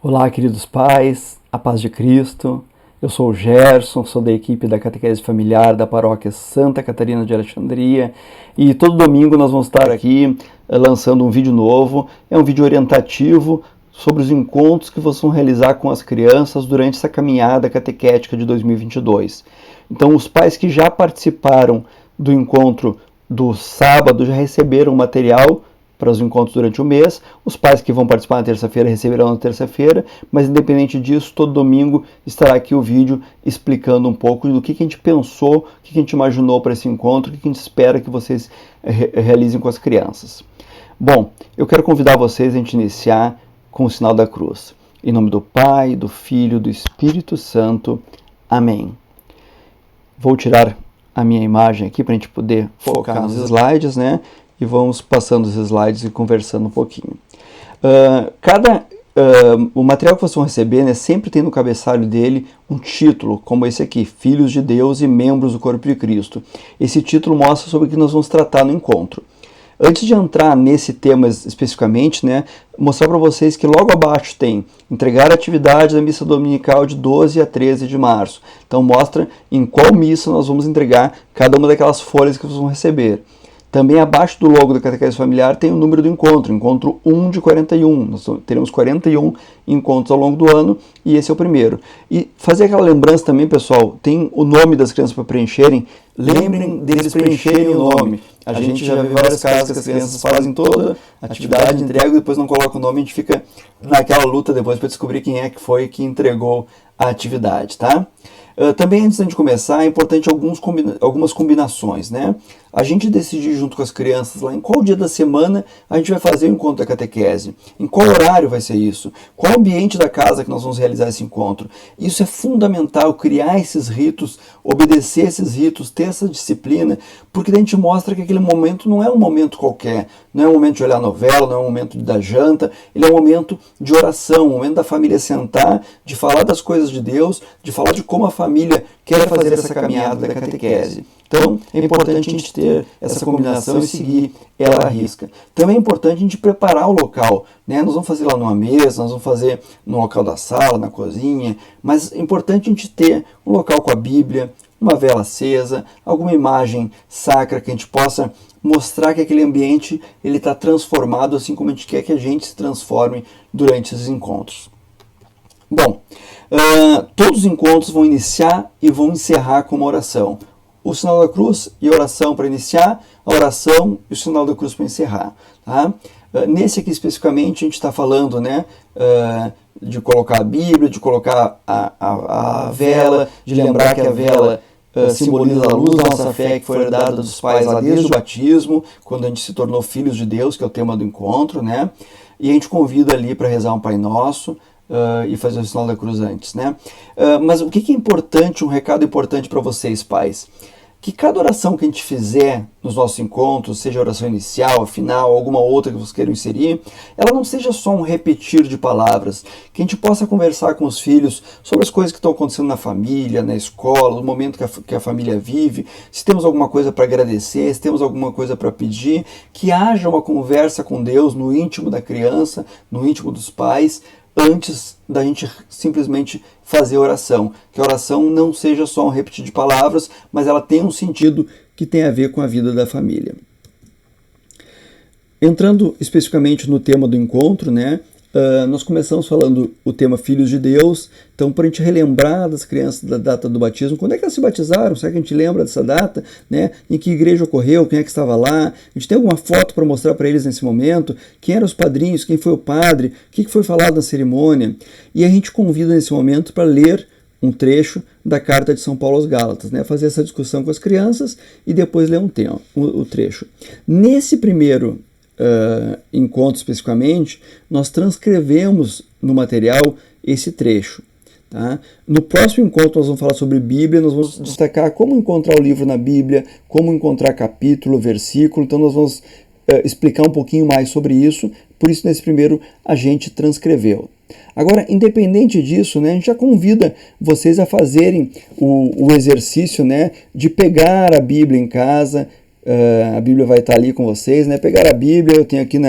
Olá, queridos pais, a paz de Cristo. Eu sou o Gerson, sou da equipe da Catequese Familiar da Paróquia Santa Catarina de Alexandria e todo domingo nós vamos estar aqui lançando um vídeo novo. É um vídeo orientativo sobre os encontros que vocês vão realizar com as crianças durante essa caminhada catequética de 2022. Então, os pais que já participaram do encontro do sábado já receberam o material para os encontros durante o mês. Os pais que vão participar na terça-feira receberão na terça-feira, mas independente disso, todo domingo estará aqui o vídeo explicando um pouco do que a gente pensou, o que a gente imaginou para esse encontro, o que a gente espera que vocês realizem com as crianças. Bom, eu quero convidar vocês a gente iniciar com o sinal da cruz. Em nome do Pai, do Filho e do Espírito Santo. Amém. Vou tirar a minha imagem aqui para a gente poder focar nos slides, né? E vamos passando os slides e conversando um pouquinho. O material que vocês vão receber, né, sempre tem no cabeçalho dele um título, como esse aqui, Filhos de Deus e Membros do Corpo de Cristo. Esse título mostra sobre o que nós vamos tratar no encontro. Antes de entrar nesse tema especificamente, né, mostrar para vocês que logo abaixo tem entregar a atividade da missa dominical de 12 a 13 de março. Então mostra em qual missa nós vamos entregar cada uma daquelas folhas que vocês vão receber. Também abaixo do logo da Catequese Familiar tem o número do encontro 1 de 41. Nós teremos 41 encontros ao longo do ano e esse é o primeiro. E fazer aquela lembrança também, pessoal, tem o nome das crianças para preencherem. Lembrem deles preencherem o nome. A gente já viu vários casos que as crianças fazem toda a atividade, entregam e depois não colocam o nome, a gente fica naquela luta depois para descobrir quem é que foi que entregou a atividade, tá? Também antes de começar, é importante algumas combinações, né? A gente decidir junto com as crianças lá em qual dia da semana a gente vai fazer o encontro da catequese, em qual horário vai ser isso, qual ambiente da casa que nós vamos realizar esse encontro. Isso é fundamental, criar esses ritos, obedecer esses ritos, ter essa disciplina, porque daí a gente mostra que aquele momento não é um momento qualquer, não é um momento de olhar novela, não é um momento de dar janta, ele é um momento de oração, um momento da família sentar, de falar das coisas de Deus, de falar de como a família quer fazer essa caminhada da catequese. Então, é importante a gente ter essa combinação e seguir ela à risca. Também é importante a gente preparar o local, né? Nós vamos fazer lá numa mesa, nós vamos fazer no local da sala, na cozinha, mas é importante a gente ter um local com a Bíblia, uma vela acesa, alguma imagem sacra que a gente possa mostrar que aquele ambiente ele está transformado assim como a gente quer que a gente se transforme durante esses encontros. Bom, todos os encontros vão iniciar e vão encerrar com uma oração. O sinal da cruz e a oração para iniciar, a oração e o sinal da cruz para encerrar. Tá? Nesse aqui especificamente a gente está falando, né, de colocar a Bíblia, de colocar a vela, de lembrar que a vela simboliza a luz da nossa fé que foi herdada dos pais lá desde o batismo, quando a gente se tornou filhos de Deus, que é o tema do encontro, né? E a gente convida ali para rezar um Pai Nosso, e fazer o sinal da cruz antes, né? Mas o que é importante, um recado importante para vocês, pais? Que cada oração que a gente fizer nos nossos encontros, seja a oração inicial, a final, alguma outra que vocês queiram inserir, ela não seja só um repetir de palavras, que a gente possa conversar com os filhos sobre as coisas que estão acontecendo na família, na escola, no momento que a família vive, se temos alguma coisa para agradecer, se temos alguma coisa para pedir, que haja uma conversa com Deus no íntimo da criança, no íntimo dos pais, antes da gente simplesmente fazer oração. Que a oração não seja só um repetir de palavras, mas ela tem um sentido que tem a ver com a vida da família. Entrando especificamente no tema do encontro, né? Nós começamos falando o tema Filhos de Deus, então para a gente relembrar das crianças da data do batismo, quando é que elas se batizaram? Será que a gente lembra dessa data? Né? Em que igreja ocorreu? Quem é que estava lá? A gente tem alguma foto para mostrar para eles nesse momento? Quem eram os padrinhos? Quem foi o padre? O que foi falado na cerimônia? E a gente convida nesse momento para ler um trecho da carta de São Paulo aos Gálatas, né? Fazer essa discussão com as crianças e depois ler o trecho. Nesse primeiro encontro especificamente, nós transcrevemos no material esse trecho. Tá? No próximo encontro nós vamos falar sobre Bíblia, nós vamos destacar como encontrar o livro na Bíblia, como encontrar capítulo, versículo, então nós vamos explicar um pouquinho mais sobre isso, por isso nesse primeiro a gente transcreveu. Agora, independente disso, né, a gente já convida vocês a fazerem o exercício, né, de pegar a Bíblia em casa. A Bíblia vai estar ali com vocês, né? Pegar a Bíblia, eu tenho aqui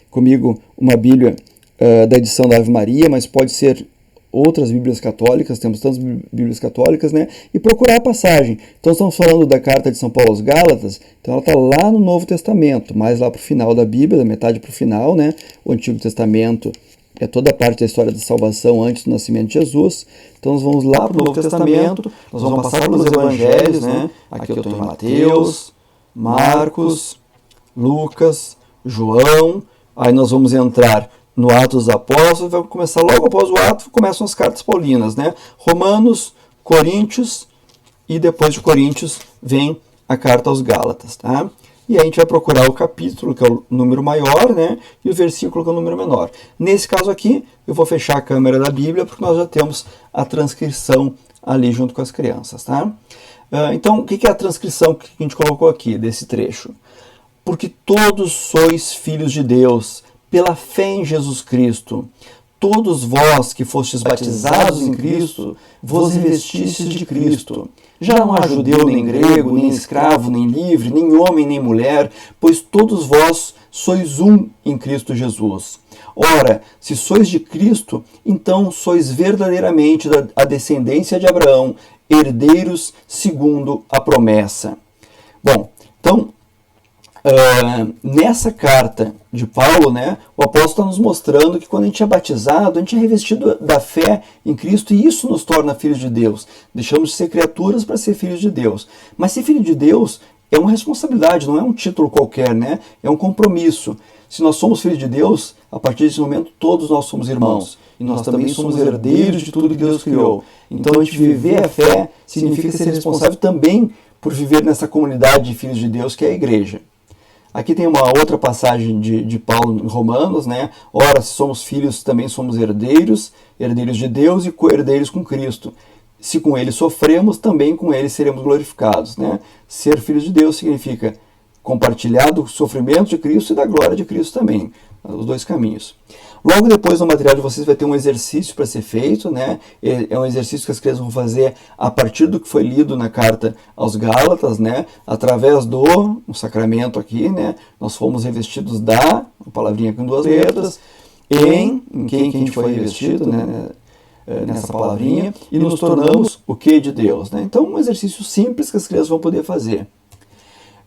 comigo uma Bíblia da edição da Ave Maria, mas pode ser outras Bíblias católicas, temos tantas Bíblias católicas, né? E procurar a passagem. Então estamos falando da carta de São Paulo aos Gálatas, então ela está lá no Novo Testamento, mais lá para o final da Bíblia, da metade para o final, né? O Antigo Testamento é toda a parte da história da salvação antes do nascimento de Jesus. Então nós vamos lá para o Novo Testamento, nós vamos passar pelos Evangelhos, né? Aqui eu estou em Mateus, Marcos, Lucas, João, aí nós vamos entrar no Atos dos Apóstolos, vai começar logo após o ato, começam as cartas paulinas, né? Romanos, Coríntios, e depois de Coríntios vem a carta aos Gálatas, tá? E aí a gente vai procurar o capítulo, que é o número maior, né? E o versículo, que é o número menor. Nesse caso aqui, eu vou fechar a câmera da Bíblia, porque nós já temos a transcrição ali junto com as crianças, tá? Então, o que é a transcrição que a gente colocou aqui, desse trecho? Porque todos sois filhos de Deus, pela fé em Jesus Cristo. Todos vós que fostes batizados em Cristo, vos revestistes de Cristo. Já não há judeu, nem grego, nem escravo, nem livre, nem homem, nem mulher, pois todos vós sois um em Cristo Jesus. Ora, se sois de Cristo, então sois verdadeiramente a descendência de Abraão, herdeiros segundo a promessa. Bom, então, nessa carta de Paulo, né, o apóstolo está nos mostrando que quando a gente é batizado, a gente é revestido da fé em Cristo e isso nos torna filhos de Deus. Deixamos de ser criaturas para ser filhos de Deus. Mas ser filho de Deus é uma responsabilidade, não é um título qualquer, né? É um compromisso. Se nós somos filhos de Deus, a partir desse momento todos nós somos irmãos. E nós também somos herdeiros de tudo que Deus criou. Então a gente viver a fé significa ser responsável também por viver nessa comunidade de filhos de Deus que é a igreja. Aqui tem uma outra passagem de Paulo em Romanos, né? Ora, se somos filhos, também somos herdeiros, herdeiros de Deus e co-herdeiros com Cristo. Se com ele sofremos, também com ele seremos glorificados, né? Ser filhos de Deus significa compartilhar do sofrimento de Cristo e da glória de Cristo também. Os dois caminhos. Logo depois no material de vocês vai ter um exercício para ser feito, né? É um exercício que as crianças vão fazer a partir do que foi lido na carta aos Gálatas, né? Através do sacramento aqui, né? Nós fomos revestidos da, uma palavrinha com duas letras, em quem que a gente foi revestido, né? Nessa palavrinha, e nos tornamos o que de Deus, né? Então um exercício simples que as crianças vão poder fazer.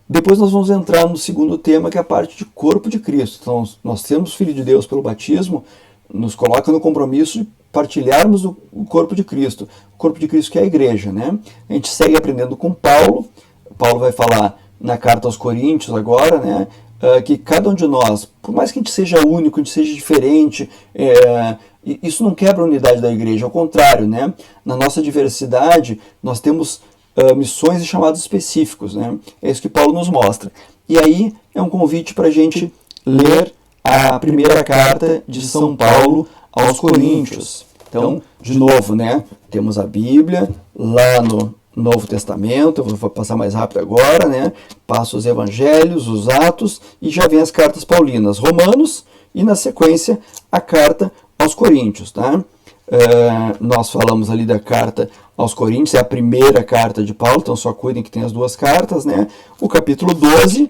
Depois nós vamos entrar no segundo tema, que é a parte de corpo de Cristo. Então, nós temos Filho de Deus pelo batismo, nos coloca no compromisso de partilharmos o corpo de Cristo. O corpo de Cristo que é a igreja, né? A gente segue aprendendo com Paulo. Paulo vai falar na carta aos Coríntios agora, né? Que cada um de nós, por mais que a gente seja único, a gente seja diferente, isso não quebra a unidade da igreja. Ao contrário, né? Na nossa diversidade, nós temos missões e chamados específicos, né? É isso que Paulo nos mostra. E aí é um convite para a gente ler a primeira carta de São Paulo aos Coríntios. Então, de novo, né? Temos a Bíblia lá no Novo Testamento, eu vou passar mais rápido agora, né? Passo os Evangelhos, os Atos e já vem as cartas paulinas, Romanos e na sequência a carta aos Coríntios, tá? Nós falamos ali da carta aos Coríntios, é a primeira carta de Paulo, então só cuidem que tem as duas cartas, né? O capítulo 12,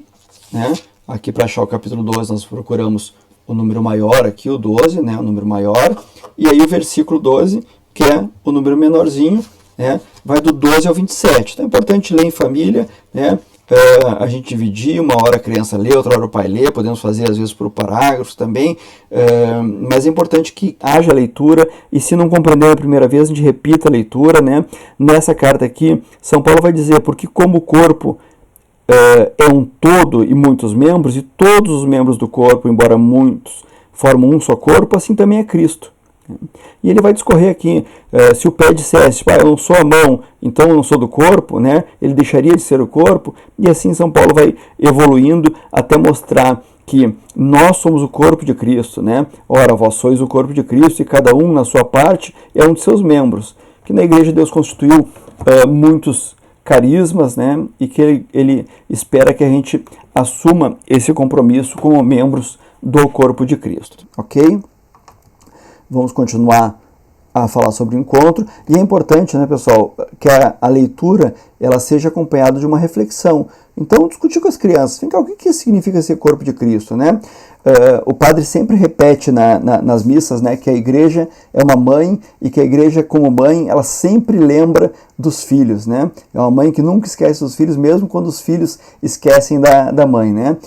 né? Aqui para achar o capítulo 12 nós procuramos o número maior aqui, o 12, né? O número maior, e aí o versículo 12, que é o número menorzinho, né? Vai do 12 ao 27. Então é importante ler em família, né? A gente dividir, uma hora a criança lê, outra hora o pai lê, podemos fazer às vezes por parágrafos também, mas é importante que haja leitura, e se não compreender a primeira vez, a gente repita a leitura, né? Nessa carta aqui, São Paulo vai dizer, porque como o corpo é um todo e muitos membros, e todos os membros do corpo, embora muitos, formam um só corpo, assim também é Cristo. E ele vai discorrer aqui, se o pé dissesse, eu não sou a mão, então eu não sou do corpo, né? Ele deixaria de ser o corpo, e assim São Paulo vai evoluindo até mostrar que nós somos o corpo de Cristo, né? Ora, vós sois o corpo de Cristo, e cada um na sua parte é um de seus membros. Que na igreja Deus constituiu muitos carismas, né? E que ele espera que a gente assuma esse compromisso como membros do corpo de Cristo, ok? Vamos continuar a falar sobre o encontro, e é importante, né, pessoal, que a leitura ela seja acompanhada de uma reflexão. Então, discutir com as crianças, vem cá, o que significa ser corpo de Cristo, né? O padre sempre repete nas missas, né, que a igreja é uma mãe e que a igreja, como mãe, ela sempre lembra dos filhos, né? É uma mãe que nunca esquece dos filhos, mesmo quando os filhos esquecem da mãe, né?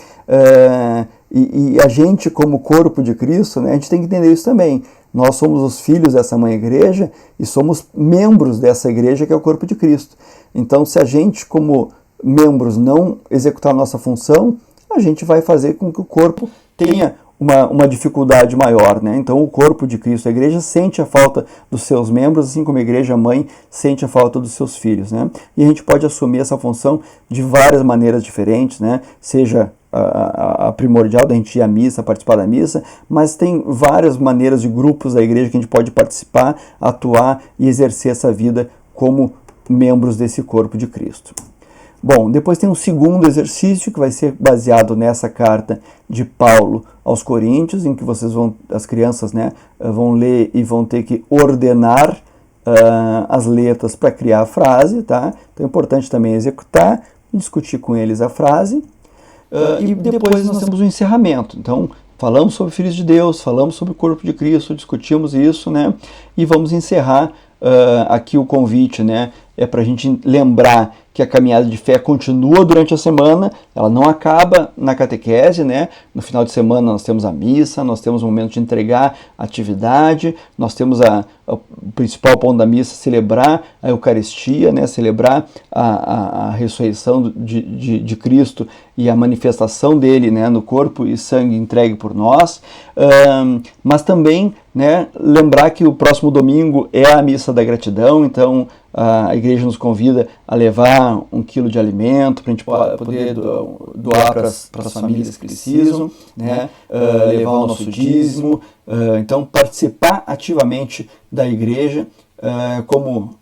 E a gente, como corpo de Cristo, né, a gente tem que entender isso também. Nós somos os filhos dessa mãe igreja e somos membros dessa igreja que é o corpo de Cristo. Então, se a gente, como membros, não executar a nossa função, a gente vai fazer com que o corpo tenha uma dificuldade maior, né? Então, o corpo de Cristo, a igreja, sente a falta dos seus membros, assim como a igreja mãe sente a falta dos seus filhos, né? E a gente pode assumir essa função de várias maneiras diferentes, né? Seja a primordial da gente ir à missa, participar da missa, mas tem várias maneiras de grupos da igreja que a gente pode participar, atuar e exercer essa vida como membros desse corpo de Cristo. Bom, depois tem um segundo exercício que vai ser baseado nessa carta de Paulo aos Coríntios, em que as crianças, né, vão ler e vão ter que ordenar as letras para criar a frase, tá? Então é importante também executar e discutir com eles a frase. E depois nós temos o encerramento. Então, falamos sobre filhos de Deus, falamos sobre o corpo de Cristo, discutimos isso, né? E vamos encerrar aqui o convite, né? É para a gente lembrar que a caminhada de fé continua durante a semana, ela não acaba na catequese, né? No final de semana nós temos a missa, nós temos o momento de entregar a atividade, nós temos o principal ponto da missa, celebrar a Eucaristia, né? Celebrar a ressurreição de Cristo e a manifestação dele, né? No corpo e sangue entregue por nós, mas também, né? Lembrar que o próximo domingo é a missa da gratidão, então a igreja nos convida a levar 1 quilo de alimento para a gente poder doar para as famílias que precisam, né? Levar o nosso dízimo, então participar ativamente da igreja como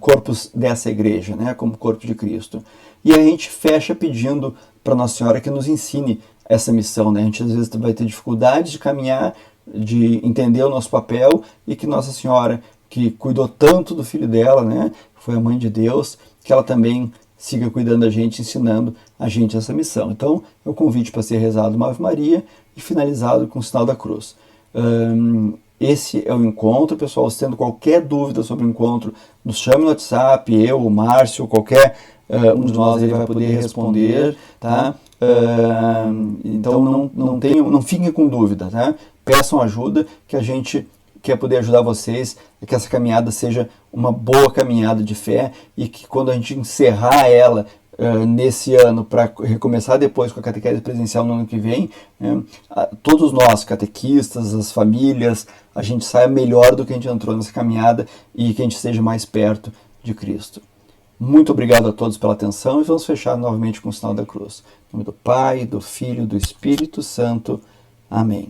corpos dessa igreja, né? Como corpo de Cristo. E a gente fecha pedindo para Nossa Senhora que nos ensine essa missão, né? A gente às vezes vai ter dificuldades de caminhar, de entender o nosso papel, e que Nossa Senhora, que cuidou tanto do filho dela, né? Foi a mãe de Deus, que ela também siga cuidando da gente, ensinando a gente essa missão. Então, é o convite para ser rezado uma Ave Maria e finalizado com o sinal da cruz. Esse é o encontro, pessoal. Se tendo qualquer dúvida sobre o encontro, nos chame no WhatsApp, eu, o Márcio, qualquer um de nós ele vai poder responder, tá? Então não fiquem com dúvida, tá? Peçam ajuda, que a gente quer poder ajudar vocês, que essa caminhada seja uma boa caminhada de fé, e que quando a gente encerrar ela nesse ano, para recomeçar depois com a catequese presencial no ano que vem, todos nós, catequistas, as famílias, a gente saia melhor do que a gente entrou nessa caminhada, e que a gente esteja mais perto de Cristo. Muito obrigado a todos pela atenção, e vamos fechar novamente com o sinal da cruz. Em nome do Pai, do Filho e do Espírito Santo. Amém.